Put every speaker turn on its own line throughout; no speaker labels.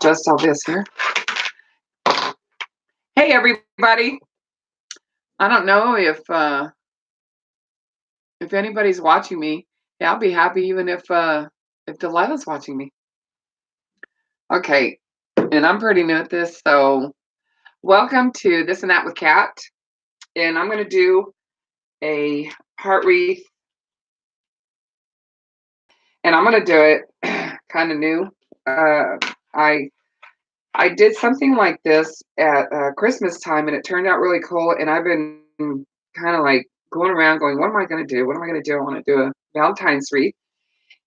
adjust all this here. Hey, everybody. I don't know if anybody's watching me. Yeah, I'll be happy even if Delilah's watching me. Okay, and I'm pretty new at this, so welcome to This and That with Kat. And I'm going to do a heart wreath, and I'm going to do it kind of new. I did something like this at Christmas time, and it turned out really cool. And I've been kind of like going around going, what am I going to do? What am I going to do? I want to do a Valentine's wreath.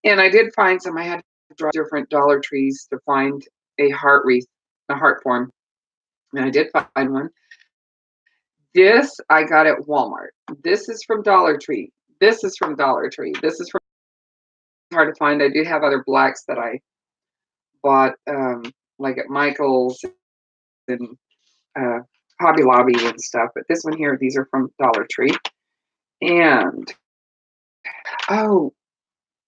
And I did find some. I had to draw different Dollar Trees to find a heart wreath, a heart form. And I did find one. This I got at Walmart. This is from Dollar Tree. This is from Dollar Tree. This is from hard to find. I do have other blacks that I bought like at Michael's and uh, Hobby Lobby and stuff. But this one here, these are from Dollar Tree. And oh,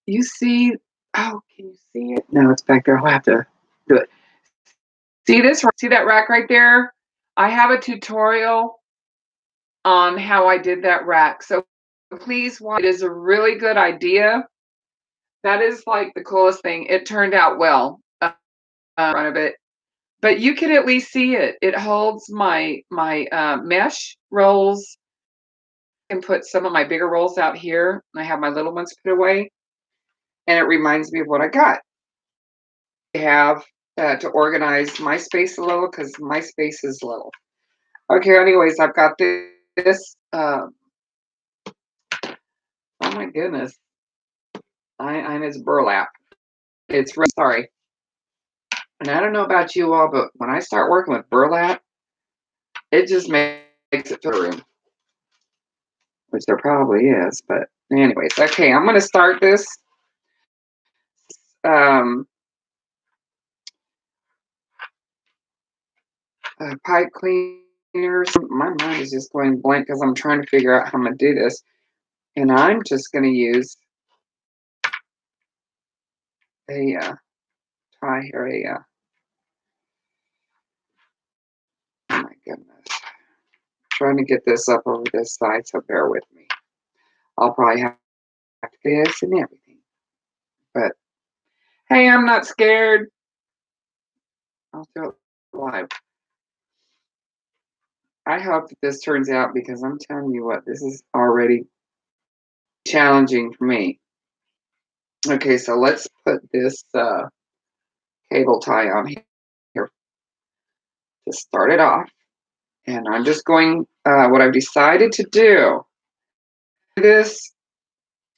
you see, oh, can you see it? No, it's back there. I'll have to do it. See this? See that rack right there? I have a tutorial on how I did that rack. So please watch. It is a really good idea. That is like the coolest thing. It turned out well in front of it. But you can at least see it. It holds my mesh rolls. I can put some of my bigger rolls out here. And I have my little ones put away. And it reminds me of what I got. I have to organize my space a little because my space is little. Okay, anyways, I've got this. Oh my goodness. And it's burlap. It's really sorry. And I don't know about you all, but when I start working with burlap, it just makes it fill the room. Which there probably is, but anyways, okay, I'm gonna start this. Pipe cleaners. My mind is just going blank because I'm trying to figure out how I'm gonna do this. And I'm just gonna use a tie here, oh my goodness. Trying to get this up over this side, so bear with me. I'll probably have to do this and everything. But hey, I'm not scared. I'll do it live. I hope that this turns out because I'm telling you what, this is already challenging for me. Okay, so let's put this cable tie on here to start it off. And I'm just going, what I've decided to do, this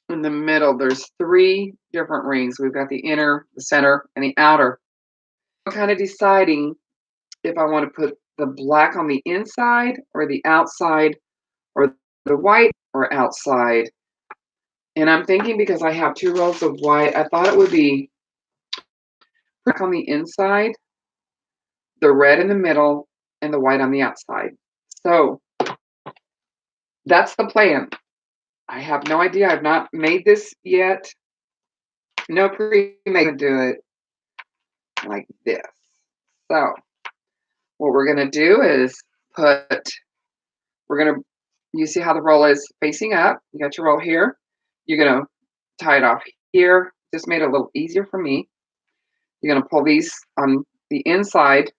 in the middle, there's 3 different rings. We've got the inner, the center, and the outer. I'm kind of deciding if I want to put the black on the inside or the outside or the white or outside. And I'm thinking because I have 2 rows of white, I thought it would be black on the inside, the red in the middle, and the white on the outside. So that's the plan. I have no idea. I've not made this yet. No pre-made to do it like this. So what we're going to do is you see how the roll is facing up. You got your roll here. You're going to tie it off here. Just made it a little easier for me. You're going to pull these on the inside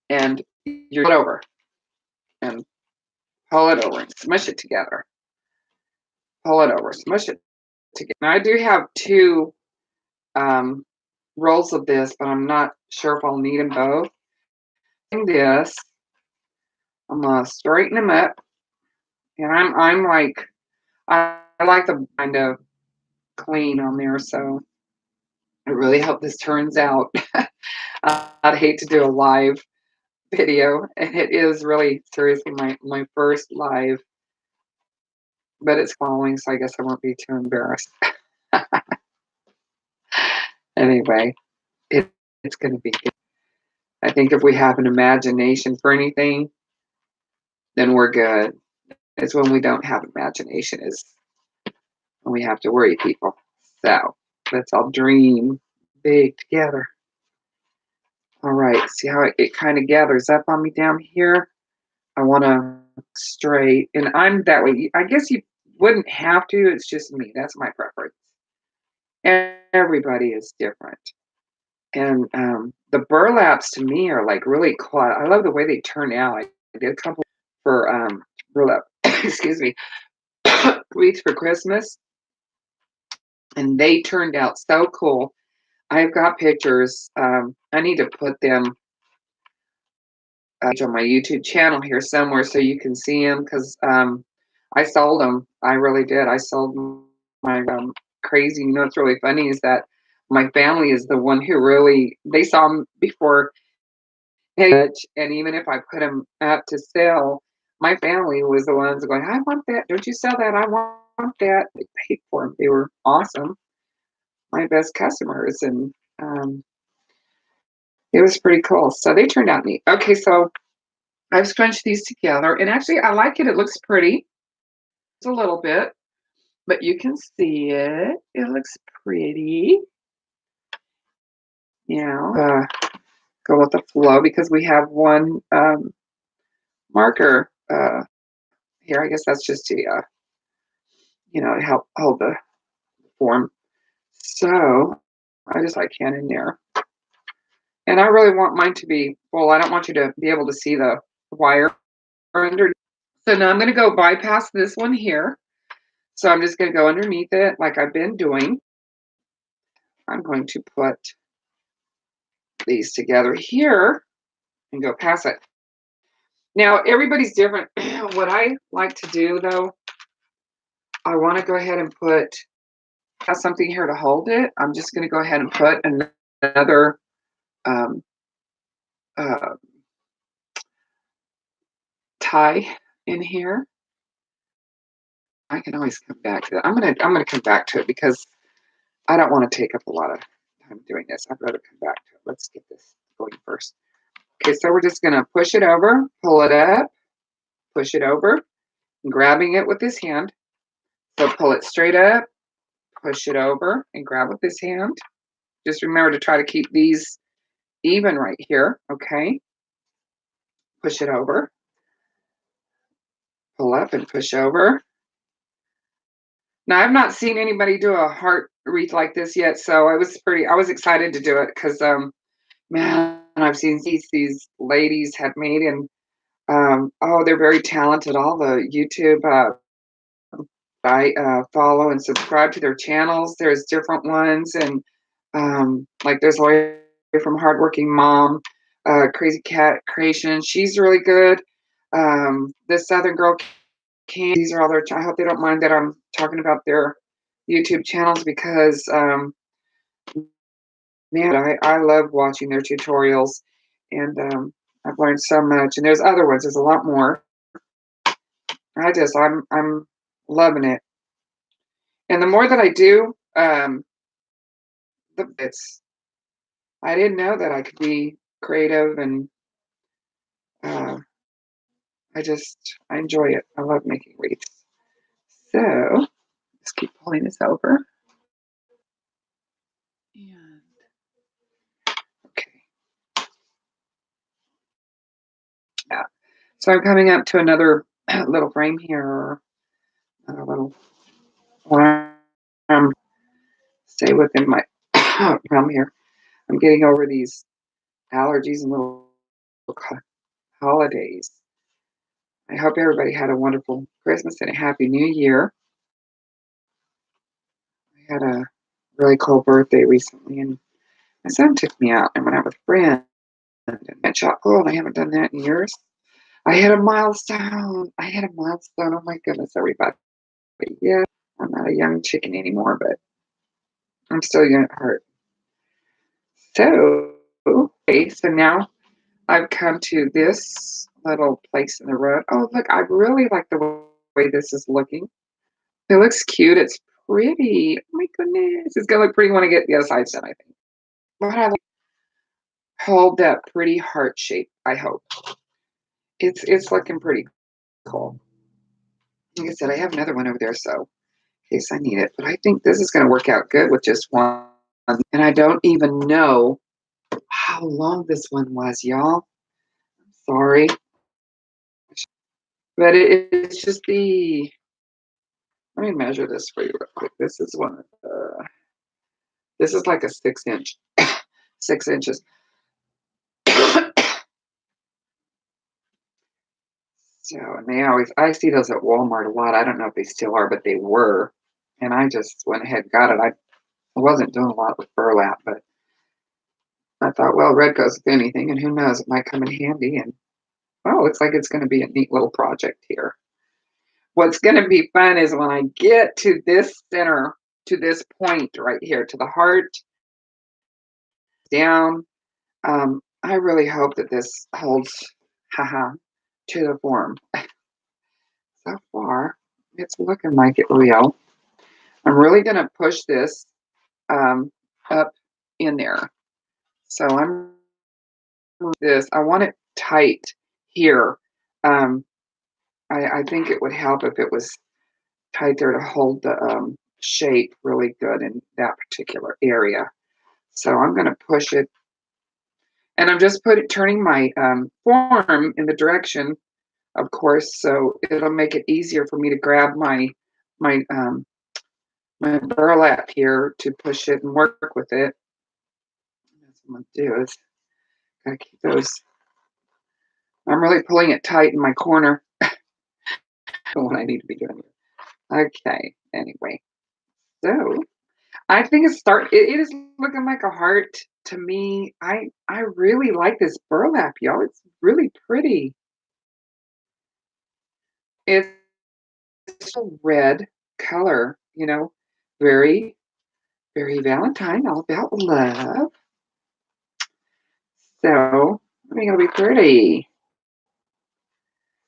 and you pull it over and pull it over and smush it together. Pull it over, smush it together. Now I do have 2 rolls of this, but I'm not sure if I'll need them both. This, I'm gonna straighten them up, and I'm like, I like the kind of clean on there, so I really hope this turns out. I'd hate to do a live video, and it is really seriously my first live, but it's following, so I guess I won't be too embarrassed. Anyway, it's going to be good. I think if we have an imagination for anything, then we're good. It's when we don't have imagination is when we have to worry, people. So let's all dream big together. All right, see how it kind of gathers up on me down here? I want to straight, and I'm that way. I guess you wouldn't have to. It's just me. That's my preference. Everybody is different. And the burlaps to me are like really cool. I love the way they turn out. I did a couple for burlap, excuse me, wreaths for Christmas, and they turned out so cool. I've got pictures. I need to put them on my YouTube channel here somewhere so you can see them because I sold them. I really did. I sold my crazy. You know, what's really funny is that my family is the one who really they saw them before much, and even if I put them up to sell, my family was the ones going, "I want that. Don't you sell that? I want that." They paid for them. They were awesome. My best customers, and it was pretty cool. So they turned out neat. Okay, so I've scrunched these together, and actually, I like it. It looks pretty. It's a little bit, but you can see it. It looks pretty. Go with the flow because we have one marker here. I guess that's just to help hold the form. So I just like hand in there. And I really want mine to be full. I don't want you to be able to see the wire under. So now I'm going to go bypass this one here. So I'm just going to go underneath it like I've been doing. I'm going to put these together here and go past it. Now, everybody's different. What I like to do, though, I want to go ahead and have something here to hold it. I'm just going to go ahead and put another um, uh, tie in here. I can always come back to that. I'm gonna come back to it because I don't want to take up a lot of time doing this. I'd rather come back to it. Let's get this going first. Okay, so we're just gonna push it over, pull it up, push it over, and grabbing it with this hand. So pull it straight up, push it over, and grab with this hand. Just remember to try to keep these even right here. Okay, push it over, pull up, and push over. Now I've not seen anybody do a heart wreath like this yet, so I was excited to do it because man, I've seen these ladies have made, and oh, they're very talented. All the YouTube I follow and subscribe to their channels. There's different ones, and like there's Lori from Hardworking Mom, Crazy Cat Creation. She's really good. This Southern Girl can. These are all their. I hope they don't mind that I'm talking about their YouTube channels because man, I love watching their tutorials, and I've learned so much. And there's other ones. There's a lot more. I'm loving it. And the more that I do, it's I didn't know that I could be creative, and uh, I enjoy it. I love making wreaths. So let's keep pulling this over. And okay, yeah. So I'm coming up to another little frame here, another little arm. Stay within my realm here. I'm getting over these allergies and little holidays. I hope everybody had a wonderful Christmas and a happy New Year. I had a really cool birthday recently, and my son took me out and went out with friends and went shot pool, and I haven't done that in years. I had a milestone. I had a milestone. Oh my goodness, everybody. Yeah, I'm not a young chicken anymore, but I'm still young at heart. So, okay, so now I've come to this little place in the road. Oh, look, I really like the way this is looking. It looks cute. It's pretty. Oh my goodness. It's gonna look pretty when I get the other side done, I think. But I like hold that pretty heart shape, I hope. It's looking pretty cool. Like I said, I have another one over there, so in case I need it. But I think this is gonna work out good with just one. And I don't even know how how long this one was, y'all. Sorry, but it's just the. Let me measure this for you real quick. This is one. This is like a 6 inch, 6 inches. So, and they always, I see those at Walmart a lot. I don't know if they still are, but they were. And I just went ahead and got it. I wasn't doing a lot with burlap, but I thought, well, red goes with anything, and who knows, it might come in handy. And oh, looks like it's going to be a neat little project here. What's going to be fun is when I get to this center, to this point right here, to the heart, down. I really hope that this holds, haha, to the form. So far, it's looking like it will. I'm really going to push this um, up in there. So I'm this. I want it tight here. Um, I think it would help if it was tight there to hold the shape really good in that particular area. So I'm going to push it, and I'm just turning my form in the direction, of course, so it'll make it easier for me to grab my my burlap here to push it and work with it. That's what I'm gonna do is gotta keep those. I'm really pulling it tight in my corner for what I need to be doing. Okay. Anyway, so I think it is looking like a heart to me. I really like this burlap, y'all. It's really pretty. It's a red color, very, very Valentine, all about love. So I think it'll be pretty.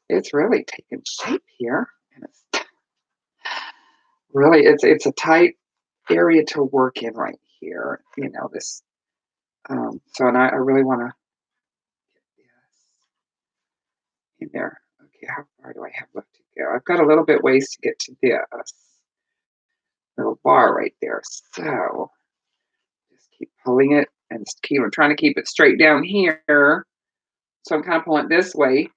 It's really taking shape here. And it's really it's a tight area to work in right here. This so and I really want to get this in there. Okay, how far do I have left to go? I've got a little bit ways to get to this little bar right there. So just keep pulling it and I'm trying to keep it straight down here. So I'm kind of pulling it this way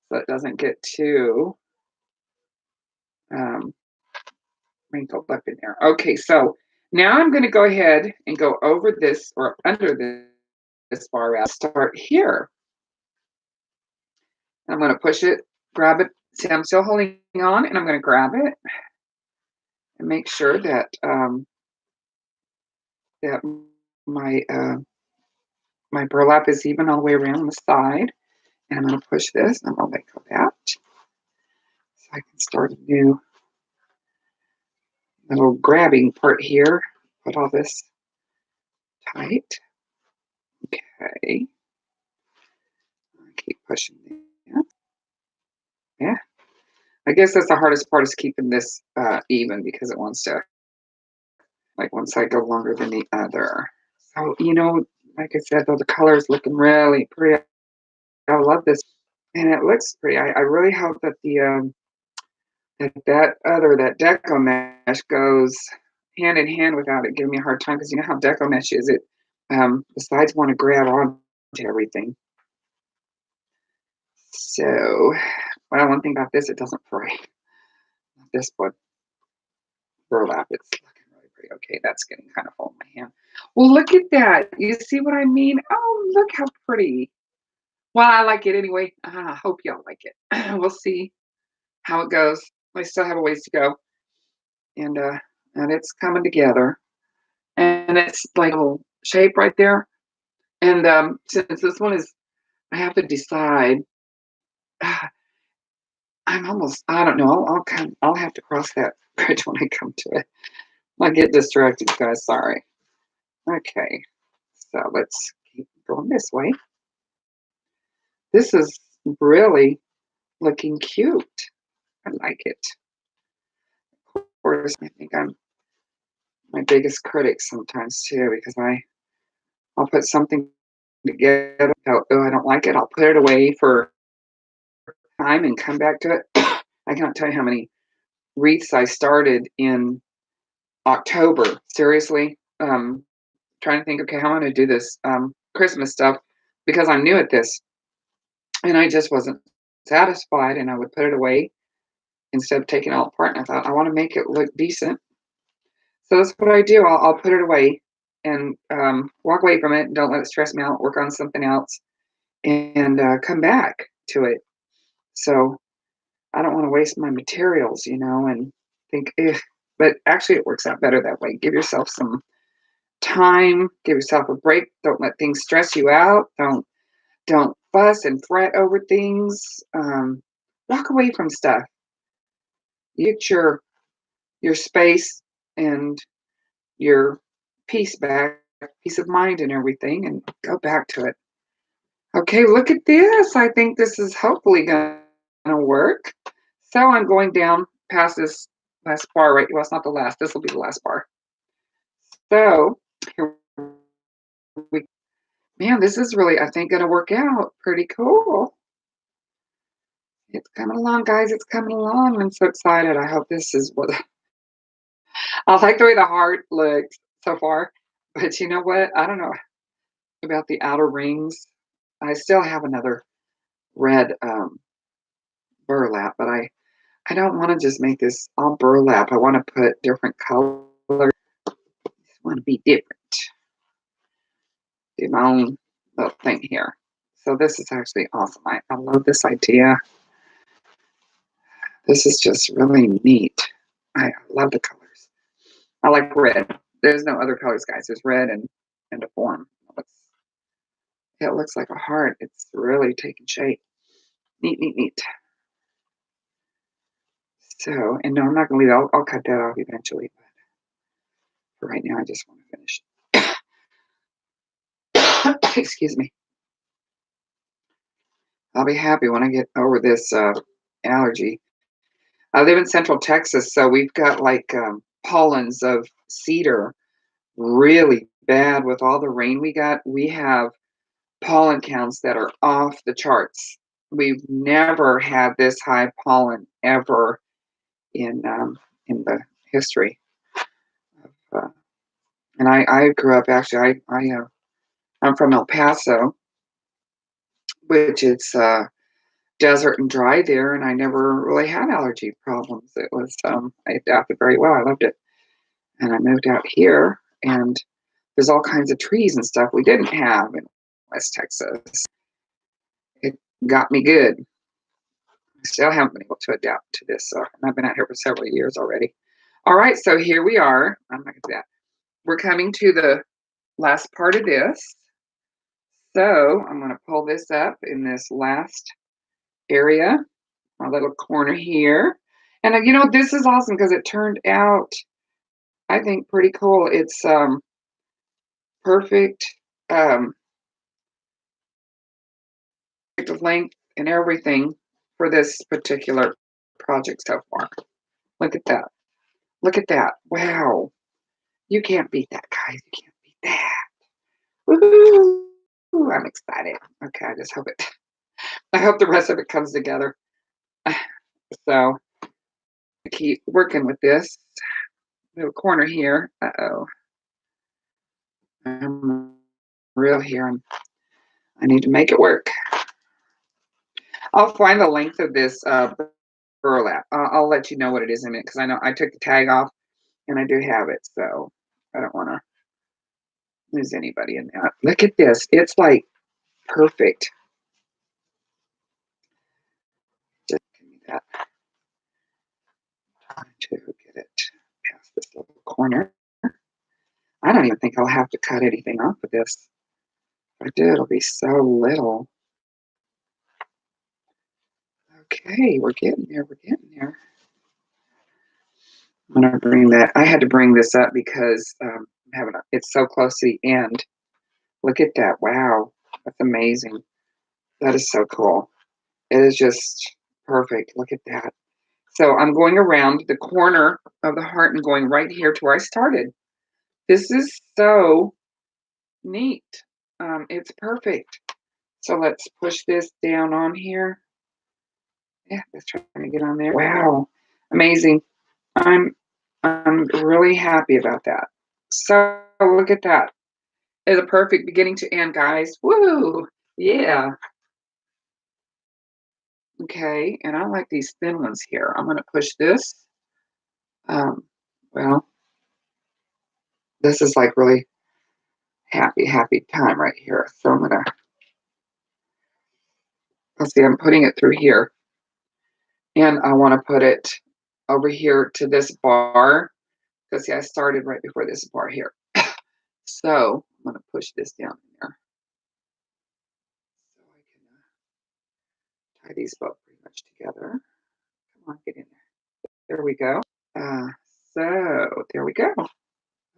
so it doesn't get too um, wrinkled up in there. Okay, so now I'm going to go ahead and go over this or under this bar out. Start here. I'm going to push it, grab it. See, I'm still holding on, and I'm going to grab it and make sure that my burlap is even all the way around the side. And I'm going to push this, and I'm going to let go of that so I can start a new little grabbing part here. Put all this tight. Okay. Keep pushing that. Yeah. I guess that's the hardest part is keeping this even because it wants to, like one side go longer than the other. So, like I said, though, the color is looking really pretty. I love this. And it looks pretty. I really hope that that deco mesh goes hand in hand without it giving me a hard time because you know how deco mesh is. The sides want to grab onto everything. So, well, one thing about this, it doesn't fray. This one burlap, it's looking really pretty. Okay, that's getting kind of full in my hand. Well, look at that. You see what I mean? Oh, look how pretty. Well, I like it anyway. I hope y'all like it. We'll see how it goes. I still have a ways to go, and it's coming together, and it's like a little shape right there. And since this one is, I have to decide. I'm almost. I don't know. I'll have to cross that bridge when I come to it. I get distracted, guys. Sorry. Okay, so let's keep going this way. This is really looking cute. I like it. Of course, I think I'm my biggest critic sometimes too because I'll put something together. Oh, I don't like it. I'll put it away for time and come back to it. I can't tell you how many wreaths I started in October. Seriously, trying to think. Okay, how am I going to do this? Christmas stuff because I'm new at this, and I just wasn't satisfied, and I would put it away instead of taking it all apart, and I thought, "I wanna make it look decent." So that's what I do. I'll put it away and, walk away from it, and don't let it stress me out, work on something else, and, come back to it. So, I don't wanna waste my materials, and think, "Ugh," but actually it works out better that way. Give yourself some time, give yourself a break, don't let things stress you out, don't fuss and fret over things, walk away from stuff. Get your space and your peace back, peace of mind and everything, and go back to it. Okay, look at this. I think this is hopefully gonna work. So I'm going down past this last bar, right? Well, it's not the last. This will be the last bar. So here we, man, this is really, I think, gonna work out pretty cool. It's coming along, guys. It's coming along. I'm so excited. I hope this is what I like the way the heart looks so far. But you know what? I don't know about the outer rings. I still have another red burlap, but I don't want to just make this all burlap. I want to put different colors. I want to be different. Do my own little thing here. So this is actually awesome. I love this idea. This is just really neat. I love the colors. I like red. There's no other colors, guys. There's red and a form. It looks like a heart. It's really taking shape. Neat, neat, neat. So, and no, I'm not gonna leave it. I'll cut that off eventually. But for right now, I just want to finish. Excuse me. I'll be happy when I get over this allergy. I live in Central Texas, so we've got like pollens of cedar really bad with all the rain we got. We have pollen counts that are off the charts. We've never had this high pollen ever in the history. Uh, and I grew up actually. I'm from El Paso, which it's desert and dry there, and I never really had allergy problems. It was I adapted very well. I loved it, and I moved out here, and there's all kinds of trees and stuff we didn't have in West Texas. It got me good. I still haven't been able to adapt to this, and I've been out here for several years already. All right, so here we are. I'm not gonna do that. We're coming to the last part of this. So I'm gonna pull this up in this last area, my little corner here. And this is awesome because it turned out, I think, pretty cool. It's perfect, um, length and everything for this particular project so far. Look at that. Look at that. Wow. You can't beat that, guys. You can't beat that. Woohoo! I'm excited. Okay, I hope the rest of it comes together. So I keep working with this little corner here. Uh-oh. I'm real here. I need to make it work. I'll find the length of this burlap. I'll let you know what it is in a minute because I know I took the tag off and I do have it. So I don't want to lose anybody in that. Look at this. It's like perfect. Just give me that. Trying to get it past this little corner. I don't even think I'll have to cut anything off of this. If I do, it'll be so little. Okay, we're getting there. We're getting there. I'm gonna bring that. I had to bring this up because it's so close to the end. Look at that. Wow. That's amazing. That is so cool. It is just perfect. Look at that. So I'm going around the corner of the heart and going right here to where I started. This is so neat. It's perfect. So let's push this down on here. Yeah, let's try to get on there. Wow. Amazing. I'm really happy about that. So look at that. is a perfect beginning to end, guys. Woo! Yeah. Okay, and I like these thin ones here. I'm gonna push this. Um, well, this is like really happy, happy time right here. So I'm gonna, let's see, I'm putting it through here. And I wanna put it over here to this bar, because see, I started right before this bar here. So I'm gonna push this down in there. So I can tie these both pretty much together. Come on, get in there. There we go. Uh, so there we go. Oh,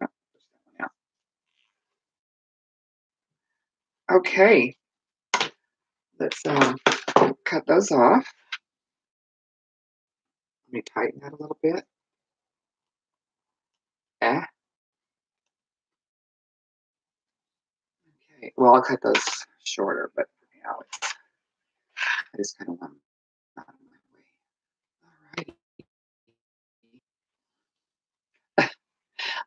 push that one out. Okay, let's cut those off. Let me tighten that a little bit. Ah, okay. Well, I'll cut those shorter, but for now, I just kind of want them out of my way. Alrighty.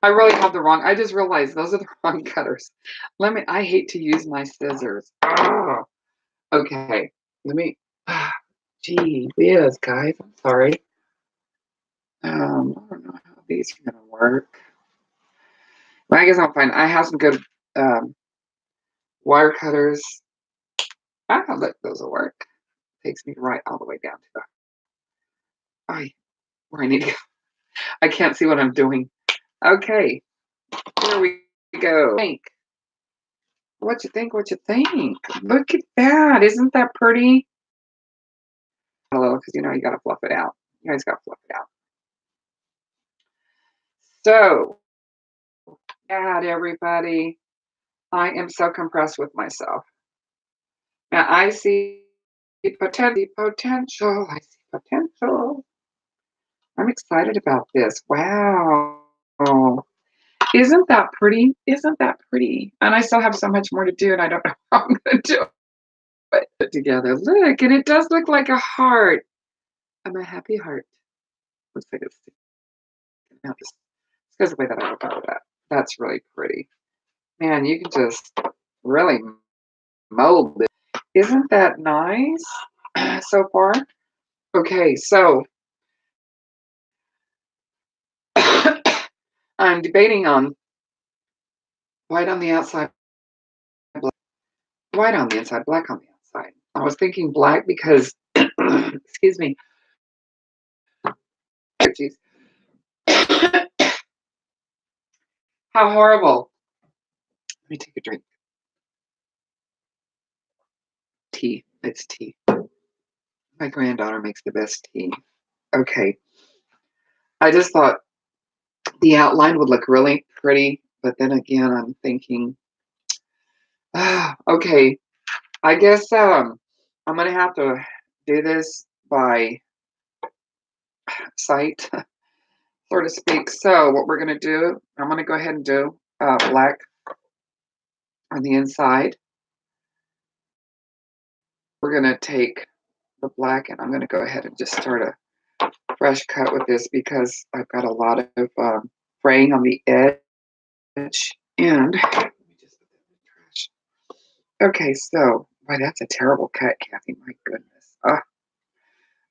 I really have the wrong. I just realized those are the wrong cutters. I hate to use my scissors. Oh, okay. Let me. Gee whiz, guys. I'm sorry. I don't know how these are gonna work. But I guess I'm fine. I have some good wire cutters. I'll let those will work. Takes me right all the way down to the where I need to go. I can't see what I'm doing. Okay, here we go. Think. What you think? What you think? Look at that! Isn't that pretty? A little, because you got to fluff it out. You guys got to fluff it out. So, God, everybody, I am so compressed with myself. Now I see potential. I see potential. I'm excited about this. Wow. Isn't that pretty? Isn't that pretty? And I still have so much more to do, and I don't know how I'm going to do it. Put together. Look, and it does look like a heart. I'm a happy heart. Looks like it's now just because of the way that I look at that. That's really pretty. Man, you can just really mold it. Isn't that nice so far? Okay, so I'm debating on white on the outside, black, white on the inside, black on the outside. I was thinking black because, excuse me, jeez, how horrible. Let me take a drink. Tea. It's tea. My granddaughter makes the best tea. Okay. I just thought the outline would look really pretty, but then again, I'm thinking, okay, I guess I'm gonna have to do this by sight, so to speak. So what we're gonna do, I'm gonna go ahead and do black on the inside. We're gonna take the black and I'm gonna go ahead and just start a fresh cut with this because I've got a lot of fraying on the edge. And let me just put that in the trash. Okay, so boy, that's a terrible cut, Kathy. My goodness.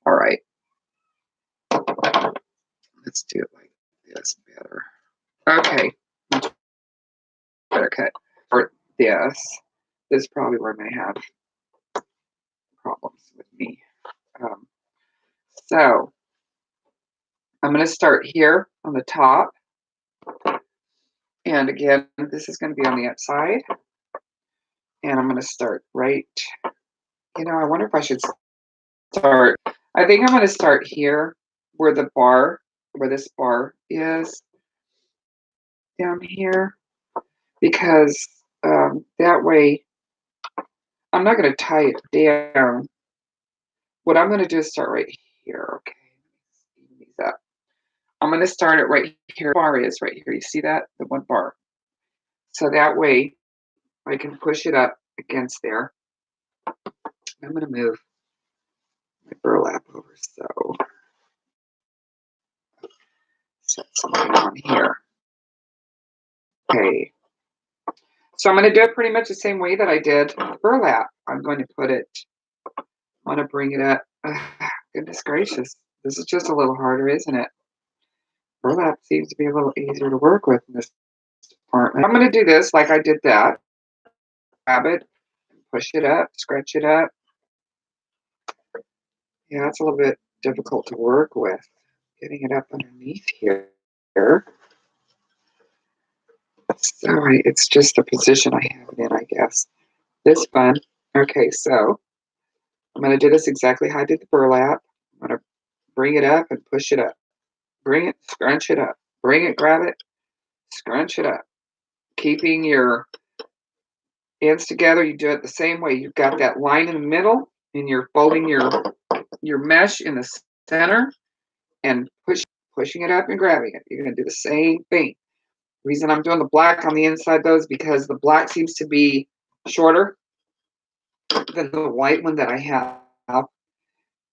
All right, let's do it like this better. Okay, much better cut for this. This is probably where I may have problems with me. Um, so I'm going to start here on the top. And again, this is going to be on the outside. And I'm going to start right, I wonder if I should start. I think I'm going to start here where this bar is down here, because that way I'm not going to tie it down. What I'm going to do is start right here. Okay, even these up. I'm going to start it right here. Bar is right here. You see that? The one bar. So that way I can push it up against there. I'm going to move my burlap over so set something on here. Okay. So I'm going to do it pretty much the same way that I did burlap. I'm going to put it, I want to bring it up. Goodness gracious. This is just a little harder, isn't it? Burlap seems to be a little easier to work with in this department. I'm going to do this like I did that. Grab it, push it up, scratch it up. Yeah, it's a little bit difficult to work with. Getting it up underneath here. Sorry, it's just the position I have it in, I guess. This fun. Okay, so I'm going to do this exactly how I did the burlap. I'm going to bring it up and push it up. Bring it, scrunch it up. Bring it, grab it, scrunch it up. Keeping your ends together, you do it the same way. You've got that line in the middle, and you're folding your mesh in the center and pushing it up and grabbing it. You're going to do the same thing. Reason I'm doing the black on the inside though is because the black seems to be shorter than the white one that I have,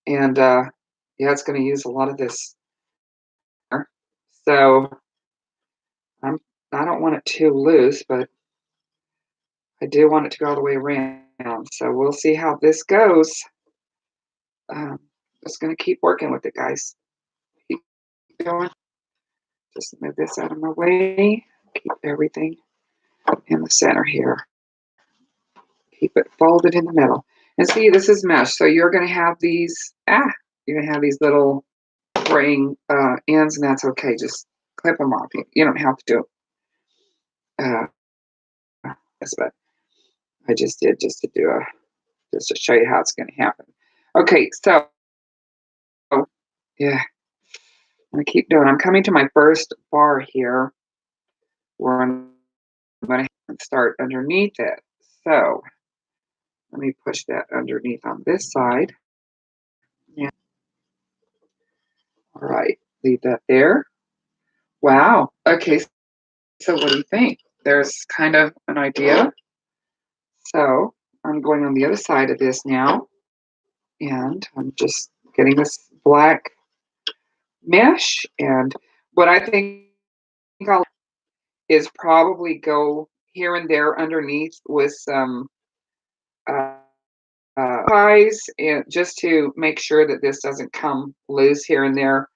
and yeah, it's going to use a lot of this. So I'm I don't want it too loose, but I do want it to go all the way around. So we'll see how this goes. Um, just going to keep working with it, guys. Keep going. Just move this out of my way. Keep everything in the center here. Keep it folded in the middle. And see, this is mesh. So you're going to have these, you're going to have these little fraying ends, and that's okay. Just clip them off. You don't have to do uh, this, but I just did just to do just to show you how it's going to happen. Okay, so yeah, I'm going to keep doing. I'm coming to my first bar here where I'm going to start underneath it. So let me push that underneath on this side. Yeah. All right, leave that there. Wow. Okay, so what do you think? There's kind of an idea. So I'm going on the other side of this now, and I'm just getting this black mesh. And what I think I'll is probably go here and there underneath with some uh, ties, and just to make sure that this doesn't come loose here and there.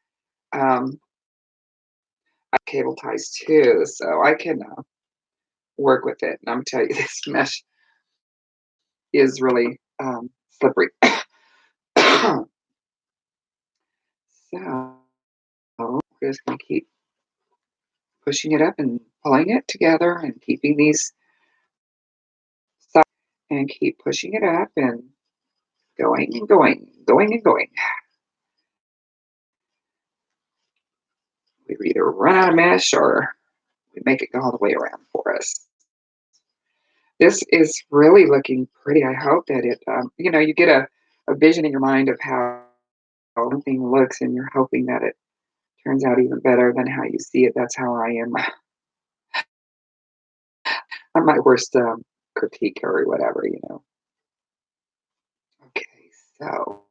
I have cable ties too, so I can work with it. And I'm telling you, this mesh is really slippery. So we're just going to keep pushing it up and pulling it together and keeping these sides and keep pushing it up and going and going, going and going. We either run out of mesh or we make it go all the way around for us. This is really looking pretty. I hope that it, you get a vision in your mind of how something looks, and you're hoping that it turns out even better than how you see it. That's how I am. I'm my worst critique or whatever. Okay, so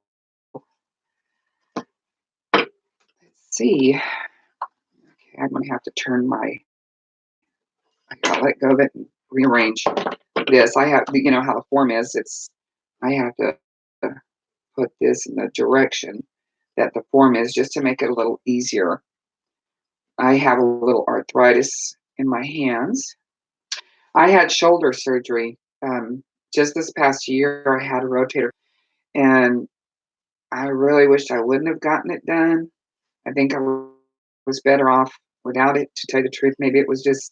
let's see. Okay, I'm gonna have to turn I gotta let go of it and rearrange this. I have, how the form is. I have to put this in the direction that the form is just to make it a little easier. I have a little arthritis in my hands. I had shoulder surgery just this past year. I had a rotator, and I really wished I wouldn't have gotten it done. I think I was better off without it, to tell you the truth. Maybe it was just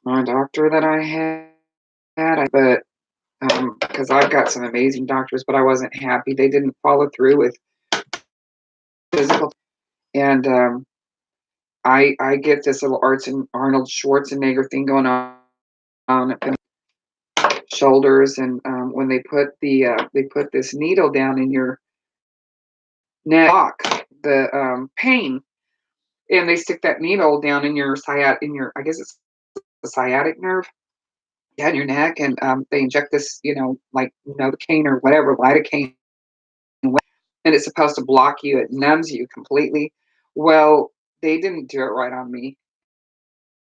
my doctor that I had, but because I've got some amazing doctors, but I wasn't happy. They didn't follow through with physical, and I get this little Arnold Schwarzenegger thing going on at the shoulders, and when they put this needle down in your neck, the pain, and they stick that needle down in your I guess it's the sciatic nerve, yeah, in your neck, and they inject this, like Novocaine or whatever, lidocaine, and it's supposed to block you. It numbs you completely. Well, they didn't do it right on me.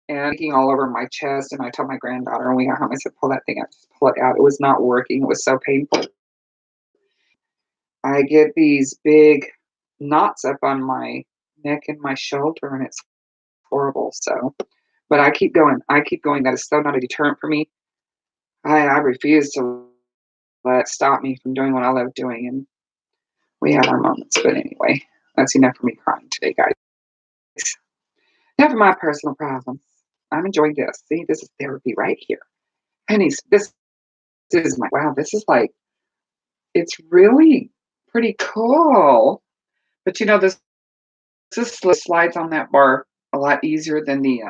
and aching all over my chest, and I told my granddaughter when we got home, I said, "Pull that thing out, just pull it out." It was not working, it was so painful. I get these big knots up on my neck and my shoulder, and it's horrible, so but I keep going, that is so not a deterrent for me. I refuse to let it stop me from doing what I love doing, and we have our moments, but anyway, that's enough for me crying today, guys. Enough of my personal problems. I'm enjoying this. See, this is therapy right here. Pennies, this is my wow, this is like it's really pretty cool. But this slides on that bar a lot easier than the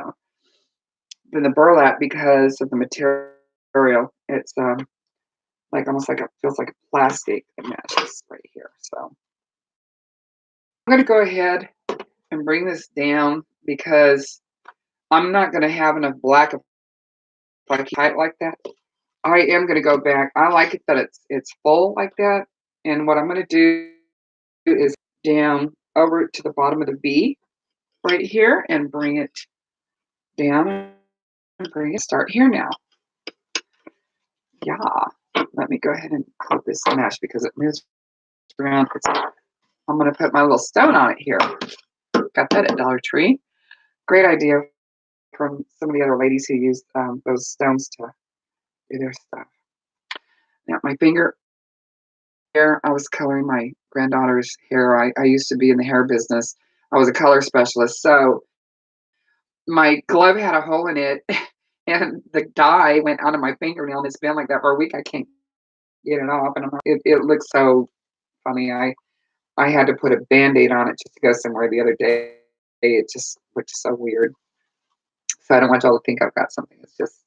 burlap because of the material. It's like almost like it feels like a plastic that matches right here. So I'm gonna go ahead and bring this down because I'm not gonna have enough black if I keep it like that. I am gonna go back. I like it that it's full like that. And what I'm gonna do is down over to the bottom of the V right here and bring it down and bring it start here now. Yeah. Let me go ahead and hold this mesh because it moves around. I'm gonna put my little stone on it here. Got that at Dollar Tree. Great idea from some of the other ladies who used those stones to do their stuff. Now my finger hair, I was coloring my granddaughter's hair. I used to be in the hair business. I was a color specialist. So my glove had a hole in it and the dye went out of my fingernail and it's been like that for a week. I can't get it off. And it looks so funny. I had to put a Band-Aid on it just to go somewhere the other day. It just looked so weird. So I don't want y'all to think I've got something. It's just,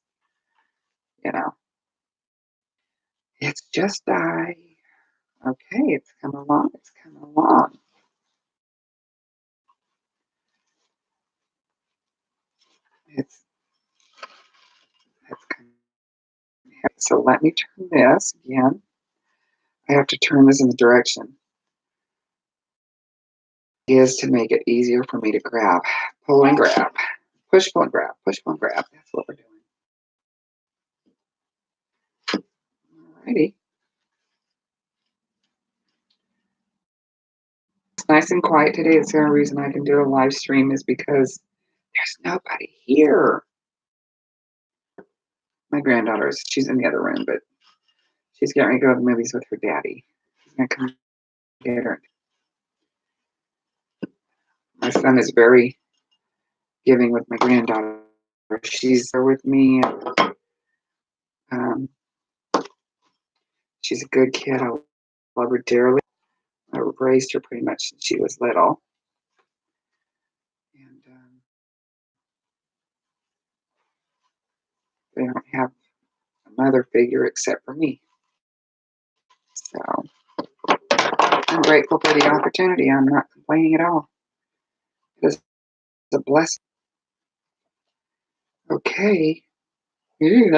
you know, it's just dye. Okay, it's coming along. It's coming along. It's coming. So let me turn this again. I have to turn this in the direction is to make it easier for me to grab. Pull and grab. Push, pull, and grab. Push, pull, and grab. That's what we're doing. Alrighty. It's nice and quiet today. It's the only reason I can do a live stream is because there's nobody here. My she's in the other room, but she's getting ready to go to the movies with her daddy. He's gonna come get her. My son is very giving with my granddaughter. She's there with me. Um, she's a good kid. I love her dearly. I raised her pretty much since she was little. And they don't have a mother figure except for me. So I'm grateful for the opportunity. I'm not complaining at all. It is a blessing. Okay. Ooh,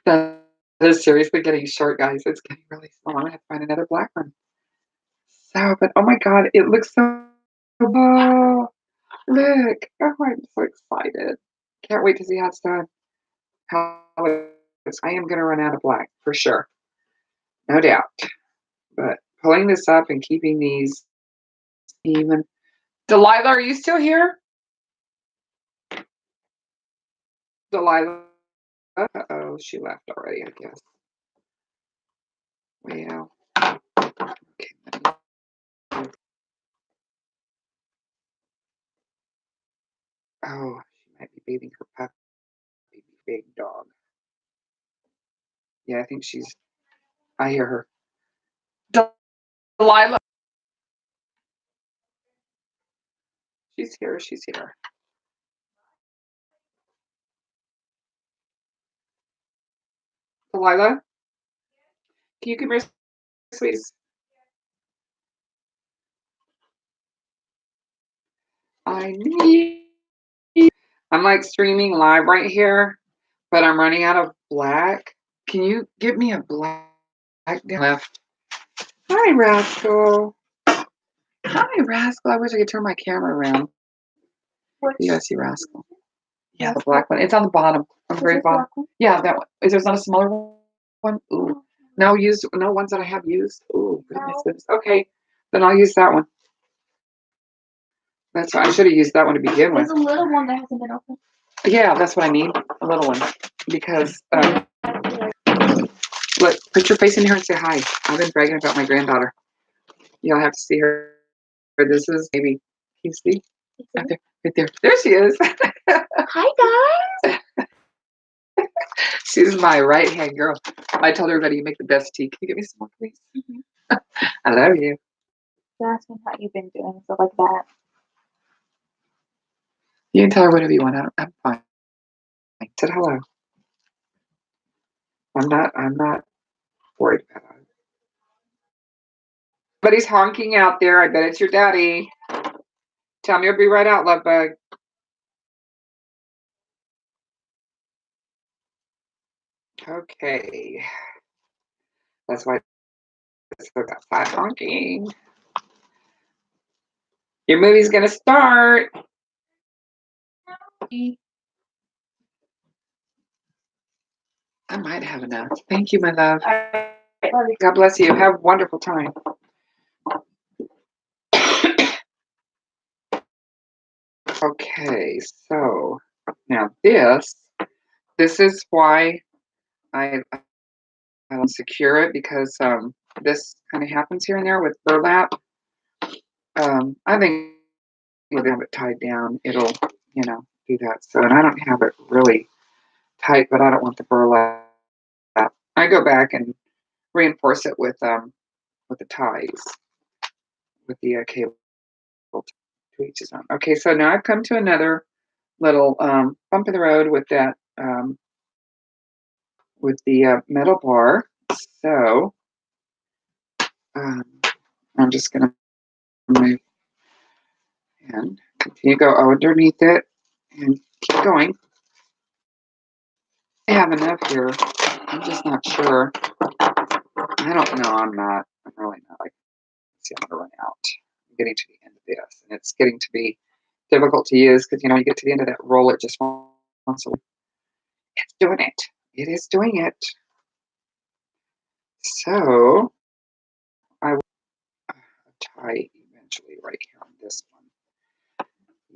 that is seriously getting short, guys. It's getting really small. I'm gonna have to find another black one. So, but oh my god, it looks so oh, look. Oh, I'm so excited. Can't wait to see how it's done. How I am gonna run out of black for sure. No doubt. But pulling this up and keeping these even. Delilah, are you still here? Delilah? Uh-oh, she left already, I guess. Well, okay. Oh, she might be bathing her puppy, big dog. Yeah, I think I hear her. Delilah. She's here, she's here. Delilah, can you come here, sweeties? I need. I'm like streaming live right here, but I'm running out of black. Can you give me a black down left? Hi, Rascal. Hi, Rascal. I wish I could turn my camera around. You guys see Rascal. Yeah, the black one. It's on the bottom, on the very bottom. Yeah, that one. Is there's not a smaller one? Ooh. No ones that I have used. Ooh, goodness. Okay, then I'll use that one. That's fine. I should have used that one to begin with.
There's a little one that hasn't been opened.
Yeah, that's what I need. A little one. Because look, put your face in here and say hi. I've been bragging about my granddaughter. You'll have to see her. This is maybe. Can you see? Right there. Right there. There she is.
Hi guys.
She's my right hand girl. I told everybody you make the best tea. Can you get me some more, please? Mm-hmm. I love you.
You're asking how you've been doing, stuff like that.
You can tell her whatever you want. I'm fine. I said hello. I'm not worried about it. But he's honking out there. I bet it's your daddy. Tell me I'll be right out, love bug. Okay. That's why it's outside honking. Your movie's gonna start. I might have enough. Thank you, my love. God bless you. Have a wonderful time. Okay, so now this is why I don't secure it, because this kind of happens here and there with burlap. I think if you have it tied down, it'll do that. So, and I don't have it really tight, but I don't want the burlap. I go back and reinforce it with the ties, with the cable to each his own. Okay, so now I've come to another little bump in the road with that with the metal bar. So I'm just going to move and continue to go underneath it and keep going. I have enough here. I'm just not sure. I don't know. I'm really not. See, I'm going to run out. I'm getting to the end of this, and it's getting to be difficult to use because, you get to the end of that roll, it just wants to. It's doing it. It is doing it. So I will tie eventually right here on this one.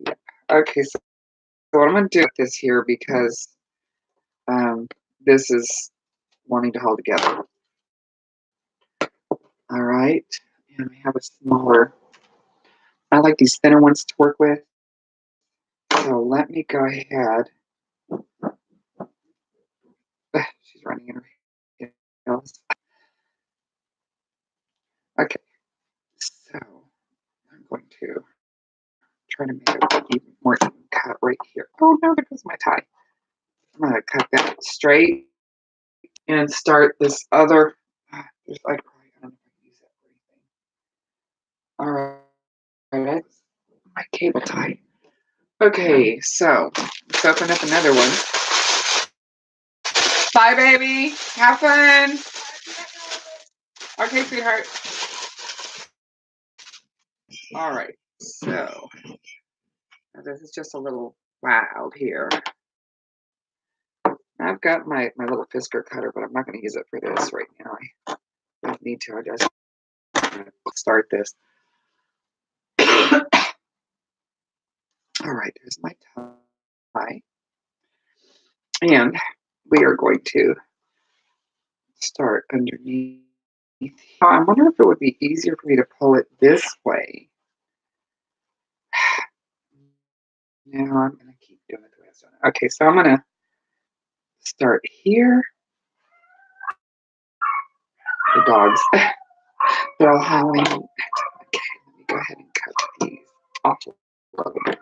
Yep. Okay, so what I'm going to do with this here, because this is wanting to hold together. All right, and I have a smaller. I like these thinner ones to work with. So let me go ahead. She's running in her heels. Okay, so I'm going to try to make it even more even cut right here. Oh no, there goes my tie. I'm going to cut that straight and start this other. There's I don't know if I can use that for anything. All right, my cable tie. Okay, so let's open up another one. Bye, baby. Have fun. Okay, sweetheart. All right, so this is just a little wild here. I've got my little Fisker cutter, but I'm not going to use it for this right now. I don't need to. I just start this. All right, there's my tie. And we are going to start underneath. I wonder if it would be easier for me to pull it this way. No, I'm going to keep doing it the way I've done it. Okay, so I'm going to start here. The dogs, they're all howling. Okay, let me go ahead and cut these off a little bit.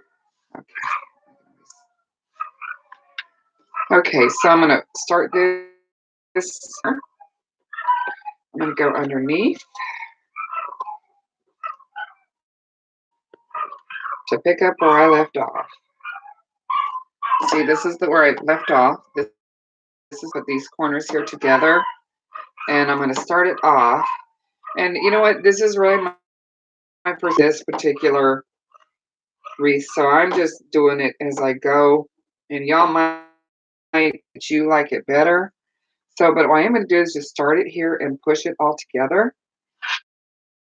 Okay, so I'm going to start this. I'm going to go underneath to pick up where I left off. See, this is where I left off. This is with these corners here together. And I'm going to start it off. And you know what? This is really my first this particular wreath. So I'm just doing it as I go. and y'all might you like it better. So, but what I am gonna do is just start it here and push it all together,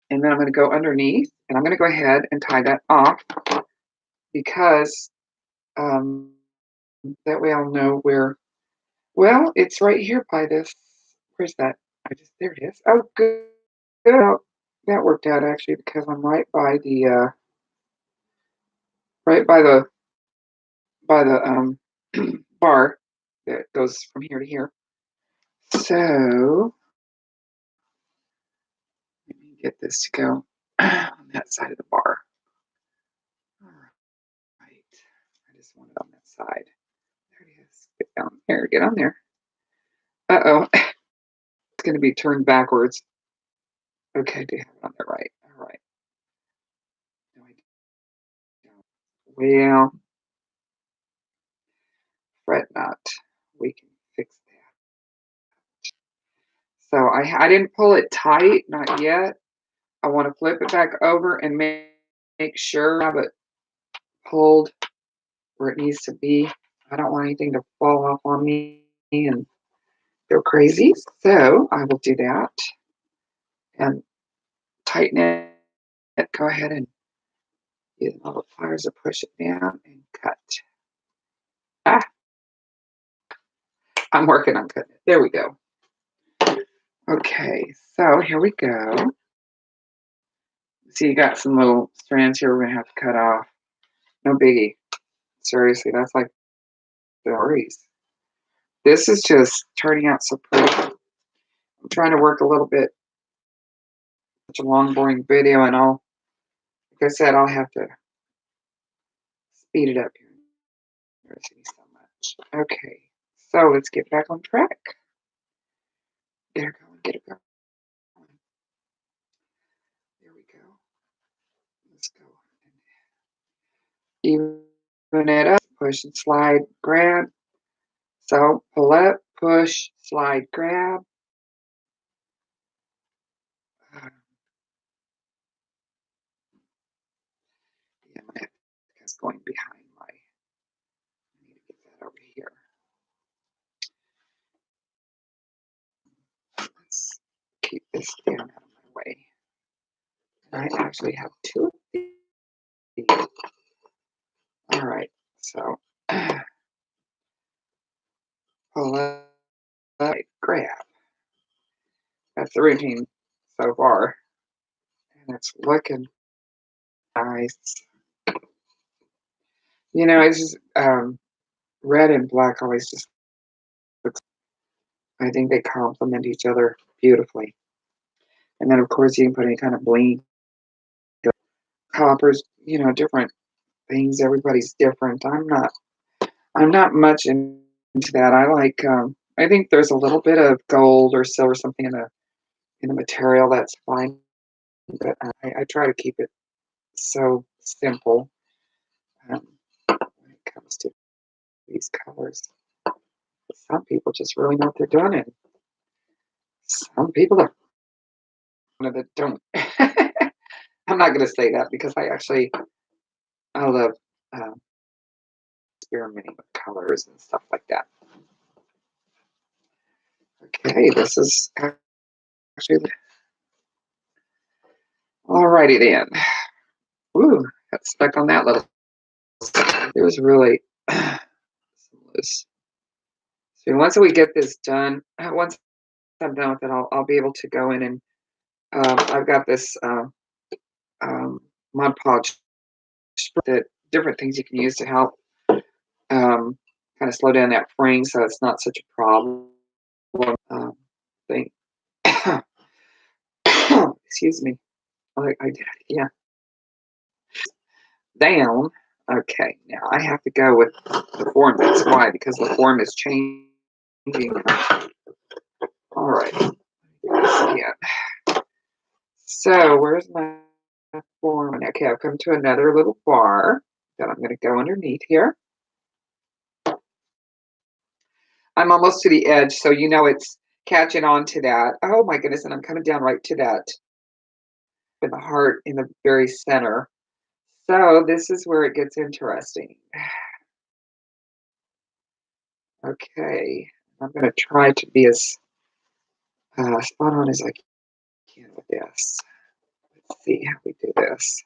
and then I'm gonna go underneath, and I'm gonna go ahead and tie that off because, um, that way I'll know where well, it's right here by this where's that? There it is. Oh, good. Well, that worked out actually because I'm right by right by the, bar that goes from here to here. So, let me get this to go on that side of the bar. Alright. I just want it on that side. There it is. Get down there, get on there. Uh-oh, it's gonna be turned backwards. Okay, do you have it on there right? Alright. No, I don't. Well, fret not. We can fix that. So I didn't pull it tight, not yet. I wanna flip it back over and make sure I have it pulled where it needs to be. I don't want anything to fall off on me and go crazy. So I will do that and tighten it. Go ahead and use all the pliers to push it down and cut. Ah, I'm working on cutting it. There we go. Okay, so here we go. See, you got some little strands here we're gonna have to cut off. No biggie. Seriously, that's like the worries. This is just turning out so pretty. I'm trying to work a little bit. Such a long, boring video, and like I said, I'll have to speed it up here. There's me so much. Okay, so let's get back on track. Get her going, get her going. There we go. Let's go. Even it up, push and slide, grab. So pull up, push, slide, grab. Uh, yeah, my is going behind my. I need to get that over here. Let's keep this down out of my way. I actually have two of these. All right, so pull up, grab. That's the routine so far, and it's looking nice. You know, it's just red and black always just looks. I think they complement each other beautifully. And then of course you can put any kind of bling, coppers, different things. Everybody's different. I'm not much into that. I like I think there's a little bit of gold or silver something in the material, that's fine. But I try to keep it so simple um, when it comes to these colors. Some people just really know what they're doing, and some people are that don't. I'm not going to say that because I love um, experimenting with colors and stuff like that. Okay, this is actually alrighty then. Ooh, got stuck on that little. It was really some loose. So once we get this done, once I'm done with it, I'll be able to go in and I've got this Mod Podge that different things you can use to help um, kind of slow down that fraying so it's not such a problem thing. Excuse me. I did it again. Down. Okay, now I have to go with the form. That's why, because the form is changing. All right. Again. So where's my form? Okay, I've come to another little bar that I'm going to go underneath here. I'm almost to the edge, so it's catching on to that. Oh my goodness, and I'm coming down right to that in the heart in the very center. So this is where it gets interesting. Okay. I'm going to try to be as spot on as I can with this. Let's see how we do this.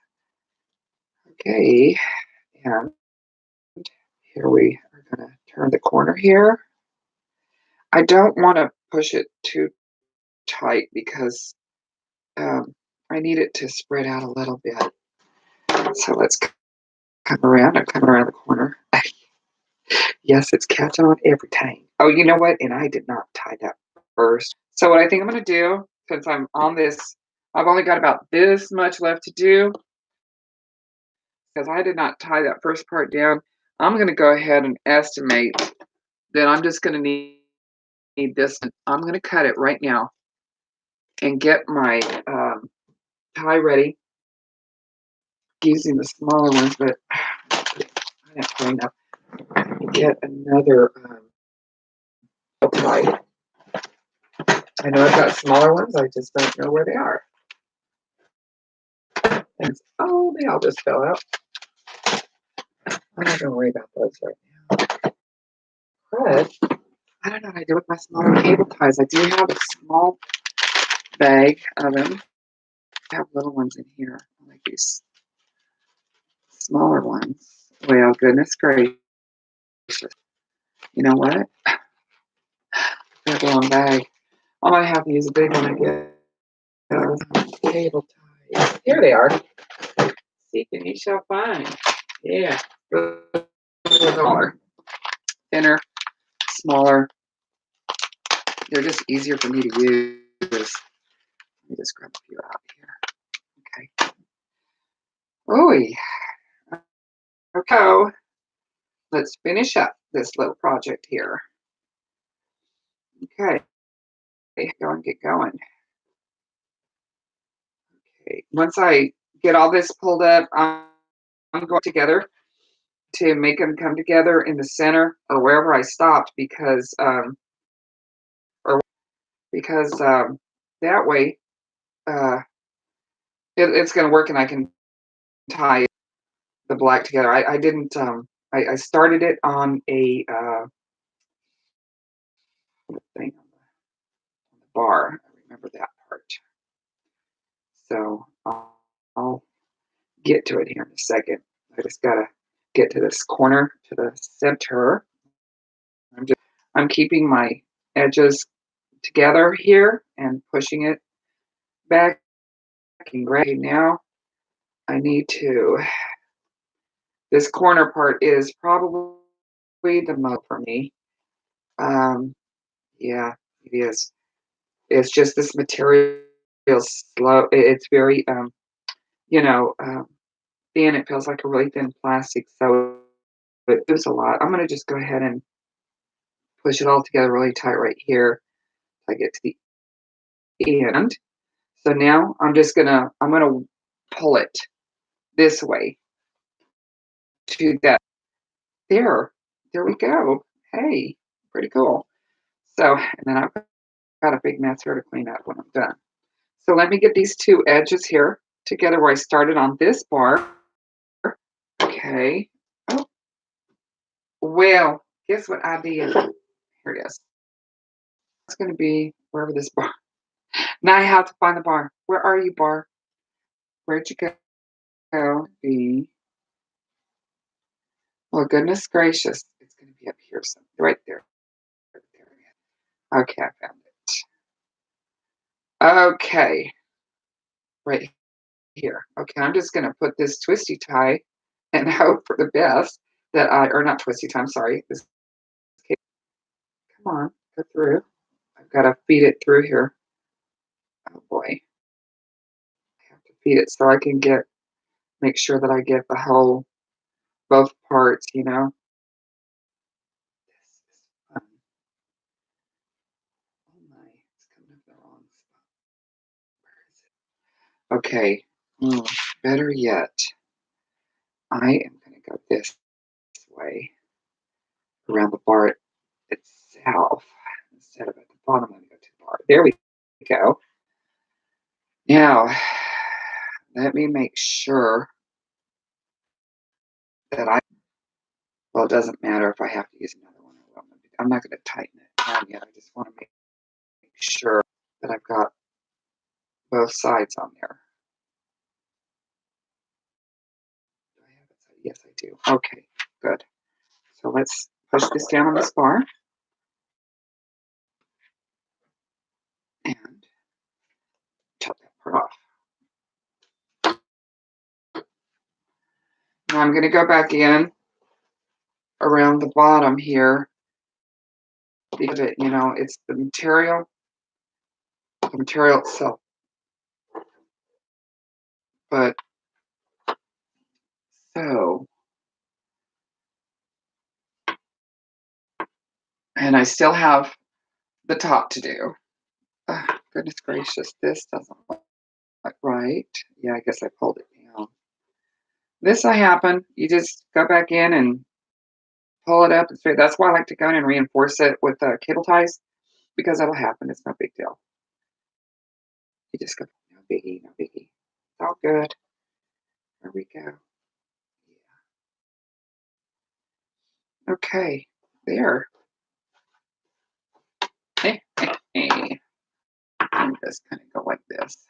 Okay. And here we are going to turn the corner here. I don't want to push it too tight because I need it to spread out a little bit. So let's come around. I'm coming around the corner. Yes, it's catching on everything. Oh, you know what? And I did not tie that first. So what I think I'm going to do, since I'm on this, I've only got about this much left to do because I did not tie that first part down. I'm going to go ahead and estimate that I'm just going to need this. I'm going to cut it right now and get my tie ready using the smaller ones, but I have to bring up get another tie. I know I've got smaller ones, I just don't know where they are. And oh, they all just fell out. I'm not gonna worry about those right now. But I don't know what I do with my smaller cable ties. I do have a small bag of them. I have little ones in here. I like these smaller ones. Well, goodness gracious. You know what? That long bag. I might have to use a big one again. Cable ties. Here they are. Seek and you shall find. Yeah. Smaller. Thinner, smaller. They're just easier for me to use. Let me just grab a few out here. Okay. Oh, okay. Let's finish up this little project here. Okay. Go and get going. Okay. Once I get all this pulled up, I'm going together to make them come together in the center or wherever I stopped because that way uh, it's going to work and I can tie the black together. I didn't. I started it on a thing on the bar. I remember that part. So I'll get to it here in a second. I just gotta get to this corner to the center. I'm keeping my edges together here and pushing it back and grabbing now. I need to. This corner part is probably the most for me. Um, yeah, it is. It's just this material feels slow. It's very, thin. It feels like a really thin plastic, so it moves a lot. I'm gonna just go ahead and push it all together really tight right here. I get to the end. So now I'm gonna pull it this way to that. There, there we go. Hey, pretty cool. So, and then I've got a big mess here to clean up when I'm done. So let me get these two edges here together where I started on this bar. Okay. Oh, well, guess what I did? Here it is. It's going to be wherever this bar. Now I have to find the bar. Where are you, bar? Where'd you go? Be. Well, goodness gracious. It's going to be up here somewhere. Right there. Okay, I found it. Okay. Right here. Okay, I'm just going to put this twisty tie and hope for the best or not twisty tie, I'm sorry. Come on, go through. I've got to feed it through here. Oh boy. I have to feed it so I can make sure that I get both parts. This is fun. Oh my, it's coming up the wrong spot. Where is it? Okay. Better yet, I am going to go this way around the bar itself instead of at the bottom. I'm going to go to the bar. There we go. Now, let me make sure that well, it doesn't matter if I have to use another one. I'm not going to tighten it down yet. I just want to make sure that I've got both sides on there. Do I have it? Yes, I do. Okay, good. So let's push this down on this bar and chop that part off. Now I'm going to go back in around the bottom here because it's the material itself. But so, and I still have the top to do. Goodness gracious, this doesn't look right. Yeah, I guess I pulled it down. This will happen. You just go back in and pull it up and straight. That's why I like to go in and reinforce it with cable ties because that'll happen. It's no big deal. You just go, no biggie, no biggie. It's all good. There we go. Yeah. Okay, there. And just kind of go like this.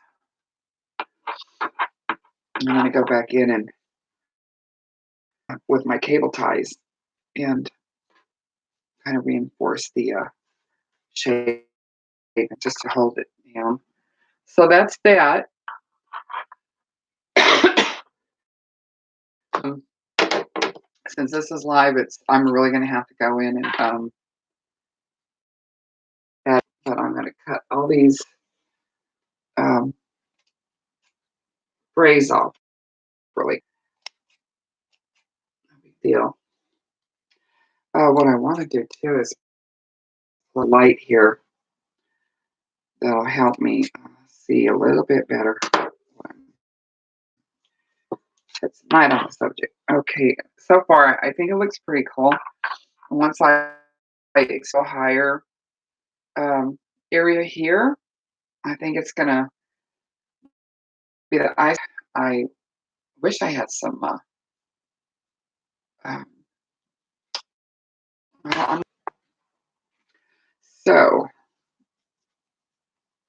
I'm going to go back in and with my cable ties and kind of reinforce the shape just to hold it down. So that's that. Since this is live, I'm really going to have to go in and but I'm going to cut all these frays off. Really, no big deal. What I want to do too is the light here that'll help me see a little bit better. It's not on the subject. Okay, so far I think it looks pretty cool. Once I go higher area here, I think it's gonna be the ice. I wish I had some. Um, so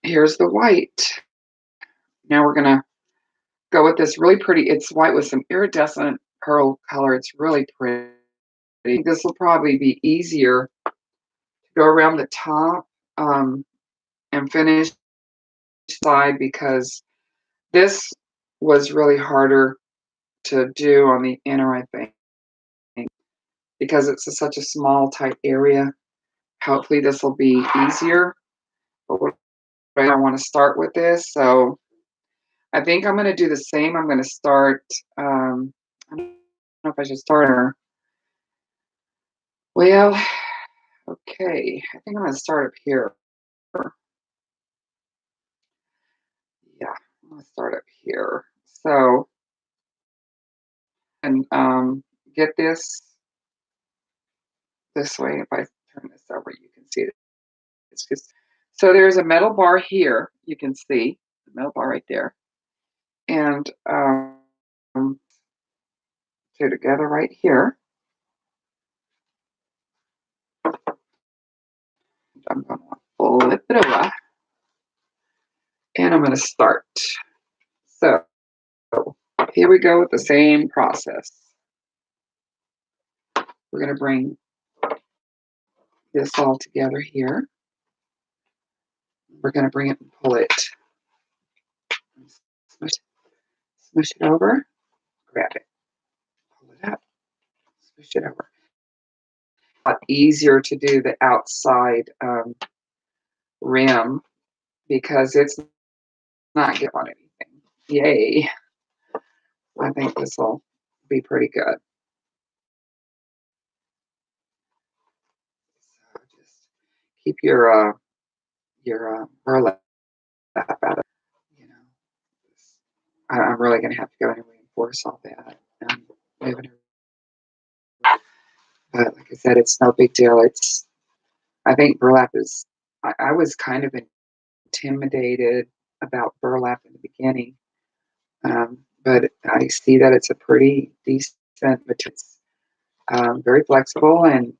here's the white. Now we're gonna go with this really pretty. It's white with some iridescent pearl color. It's really pretty. This will probably be easier to go around the top and finish side because this was really harder to do on the inner, I think, because it's such a small, tight area. Hopefully this will be easier. But I want to start with this, so I think I'm going to do the same. I'm going to start. I don't know if I should start her. Well, okay. I think I'm going to start up here. Yeah, I'm going to start up here. So, and get this way. If I turn this over, you can see it. It's just so there's a metal bar here. You can see the metal bar right there, and two together right here. I'm going to flip it over, and I'm going to start. So here we go with the same process. We're going to bring this all together here. We're going to bring it and pull it. Smush it over. Grab it. Pull it up. Smush it over. A lot easier to do the outside rim because it's not good on anything. Yay. I think this will be pretty good. So just keep your burlap out of it. You know, I'm really going to have to go and reinforce all that. But like I said, it's no big deal. I think burlap is. I was kind of intimidated about burlap in the beginning, but I see that it's a pretty decent material. It's very flexible and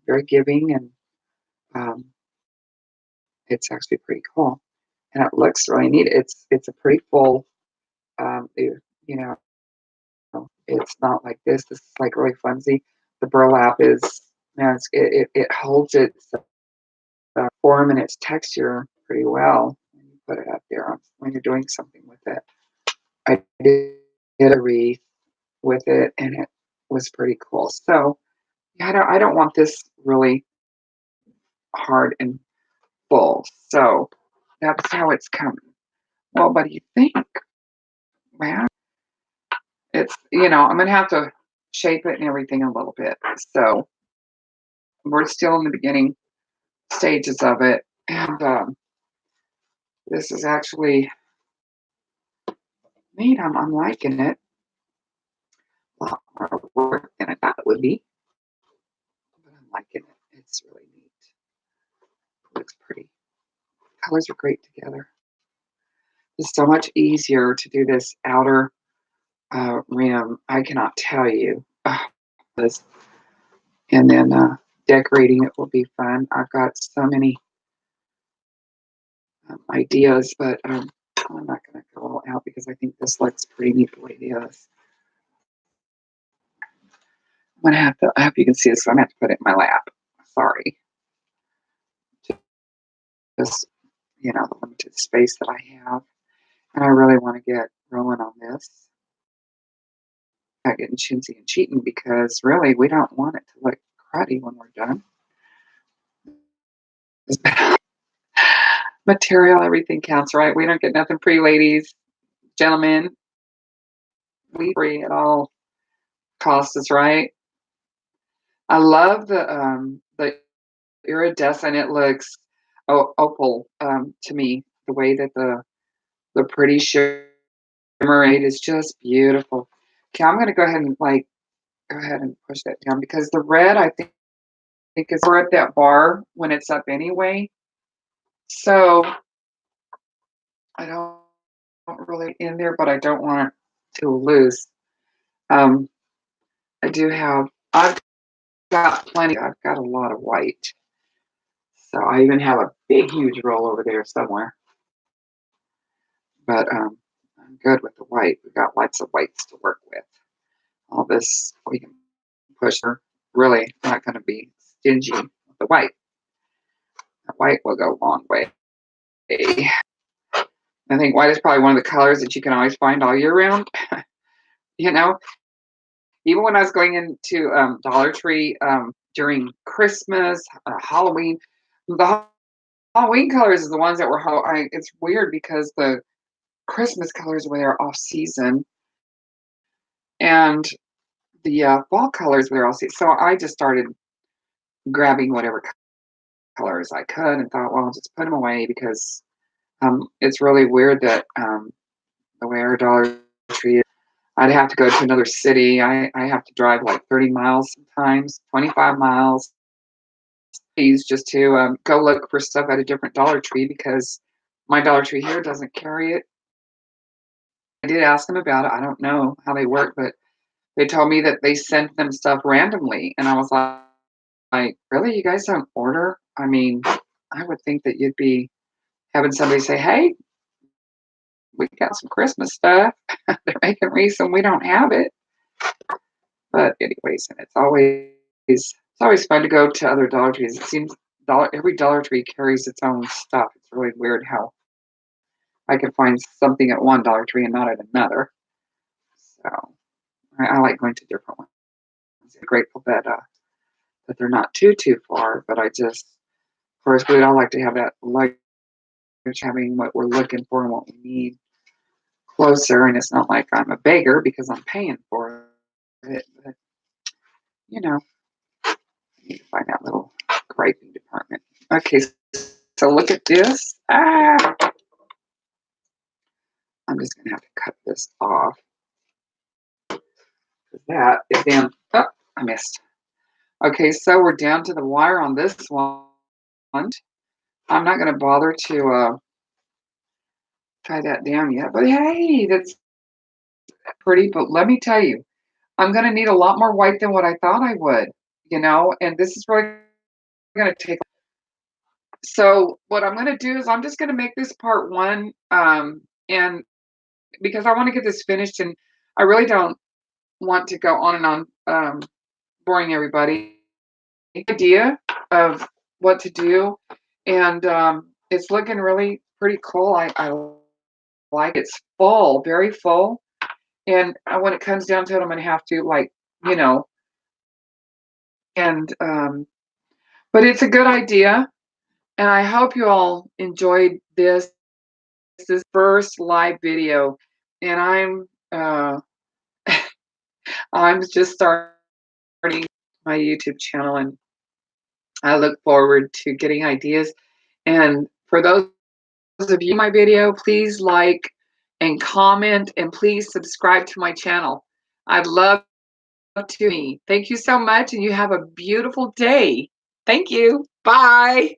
very giving, and Um, it's actually pretty cool, and it looks really neat. It's a pretty full, you know, it's not like this. This is like really flimsy. The burlap is, man, it holds its form and its texture pretty well when you put it up there when you're doing something with it. I did a wreath with it, and it was pretty cool. So yeah, I don't want this really hard and full. So that's how it's coming. Well, what do you think? Well, I'm gonna have to shape it and everything a little bit. So we're still in the beginning stages of it, and this is actually neat. I'm liking it. A lot more work than I thought it would be, but I'm liking it. It's really neat. It looks pretty. Colors are great together. It's so much easier to do this outer rim. I cannot tell you. This and then decorating it will be fun. I've got so many ideas, but I'm not going to go all out because I think this looks pretty neat the way it is. I'm gonna have to. I hope you can see this. I'm gonna have to put it in my lap. Sorry, just the limited space that I have, and I really want to get rolling on this. Not getting chintzy and cheating because really we don't want it to look cruddy when we're done. Material, everything counts, right? We don't get nothing free, ladies, gentlemen. We free at all costs us, right? I love the iridescent. It looks opal to me. The way that the pretty shimmerate is just beautiful. Okay, I'm gonna go ahead and go ahead and push that down because the red I think is more at that bar when it's up anyway. So I don't really in there, but I don't want it too loose. Um, I do have. I've got plenty. I've got a lot of white. So I even have a big, huge roll over there somewhere. But I'm good with the white. We've got lots of whites to work with. All this we can push. We're really not going to be stingy with the white. The white will go a long way. I think white is probably one of the colors that you can always find all year round. you know, Even when I was going into Dollar Tree during Christmas, Halloween, the Halloween colors is the ones that were. It's weird because the Christmas colors were there off season, and the fall colors were there all season. So I just started grabbing whatever colors I could, and thought, well, I'll just put them away because it's really weird that the way our Dollar Tree is, I'd have to go to another city. I have to drive like 30 miles sometimes, 25 miles just to go look for stuff at a different Dollar Tree because my Dollar Tree here doesn't carry it. I did ask them about it. I don't know how they work, but they told me that they sent them stuff randomly, and I was like, really, you guys don't order? I mean, I would think that you'd be having somebody say, "Hey, we got some Christmas stuff. They're making wreaths, and we don't have it." But anyways, and it's always fun to go to other Dollar Trees. It seems every Dollar Tree carries its own stuff. It's really weird how I can find something at one Dollar Tree and not at another. So I like going to different ones. I'm grateful that they're not too far. But of course, we'd all like to have that luggage, having what we're looking for and what we need closer. And it's not like I'm a beggar because I'm paying for it. But you know, I need to find that little griping department. Okay, so look at this. I'm just gonna have to cut this off. That is down. Oh, I missed. Okay, so we're down to the wire on this one. I'm not gonna bother to tie that down yet. But hey, that's pretty. But let me tell you, I'm gonna need a lot more white than what I thought I would. And this is really gonna take. So what I'm gonna do is I'm just gonna make this part one, and because I want to get this finished, and I really don't want to go on and on, boring everybody. Idea of what to do, and it's looking really pretty cool. I like it's full, very full, and when it comes down to it, I'm gonna have to like, you know, and but it's a good idea, and I hope you all enjoyed this. This is first live video, and I'm just starting my YouTube channel, and I look forward to getting ideas. And for those of you my video, please like and comment, and please subscribe to my channel. I'd love to. Thank you so much, and you have a beautiful day. Thank you. Bye.